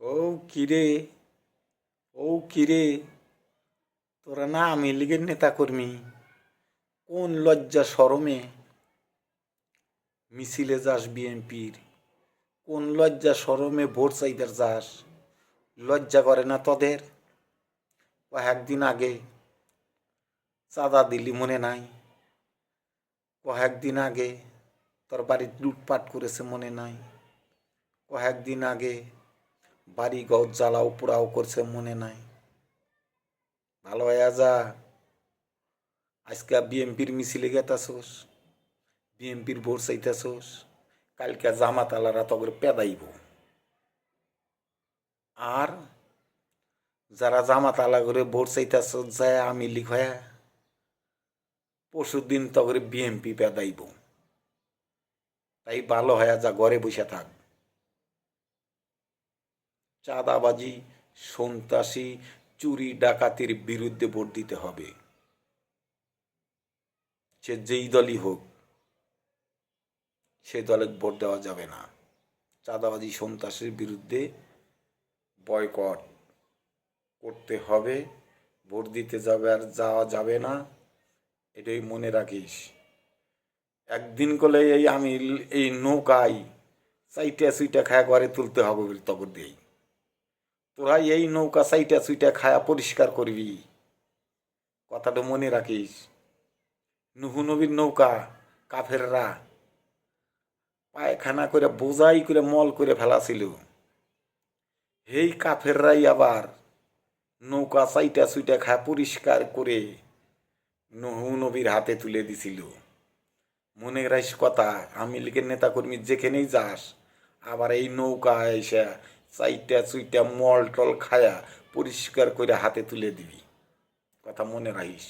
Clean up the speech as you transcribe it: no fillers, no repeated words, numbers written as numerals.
ও কিরে, ও কিরে, তোরা না আওয়ামী লীগের নেতা কর্মী, কোন লজ্জা শরমে মিছিলে যাস বিএনপির? কোন লজ্জা শরমে ভোট চাইতে যাস? লজ্জা করে না তোদের? কয়েকদিন আগে চাঁদা দিলি মনে নাই? কয়েকদিন আগে তোর বাড়ি লুটপাট করেছে মনে নাই? কয়েকদিন আগে বাড়ি ঘর জ্বালাও পোড়াও করছে মনে নাই? ভালো হয়ে যা, আজকে বিএনপির মিছিলে গেতাছোস, বিএনপির ভোট চাইতেছোস, কালকে জামাত আলারা তগর পেদাইব। আর যারা জামাত আলা করে ভোট চাইতেছোস যায় আমি লিখ হয়ে পরশু দিন তগরে বিএনপি পেদাইব। তাই ভালো হয়ে যা, ঘরে বসে থাক। চাঁদাবাজি, সন্ত্রাসী, চুরি ডাকাতির বিরুদ্ধে ভোট দিতে হবে, সে যেই দলই হোক, সে দলে ভোট দেওয়া যাবে না। চাঁদাবাজি সন্ত্রাসের বিরুদ্ধে বয়কট করতে হবে, ভোট দিতে যাবে আর যাওয়া যাবে না, এটাই মনে রাখিস। একদিন করলে আমি এই নৌকায় চাইটা চুইটা খায়া ঘরে তুলতে হবে বলে তখন দেই। তোরা এই নৌকা চাইটা চুইটা খায়া পরিষ্কার করবি, কথাটা মনে রাখিস। নুহু নবীর নৌকা কাফেররা পায়খানা করে বোঝাই করে মল করে ফেলাছিল, এই কাফেররাই আবার নৌকা চাইটা চুইটা খায়া পরিষ্কার করে নুহু নবীর হাতে তুলে দিছিল। মনে রাখিস কথা, আমি লীগের নেতাকর্মী যেখানেই যাস আবার এই নৌকা এসে চাইটা চুইটা মল টল খায়া পরিষ্কার করে হাতে তুলে দিবি, কথা মনে রাখিস।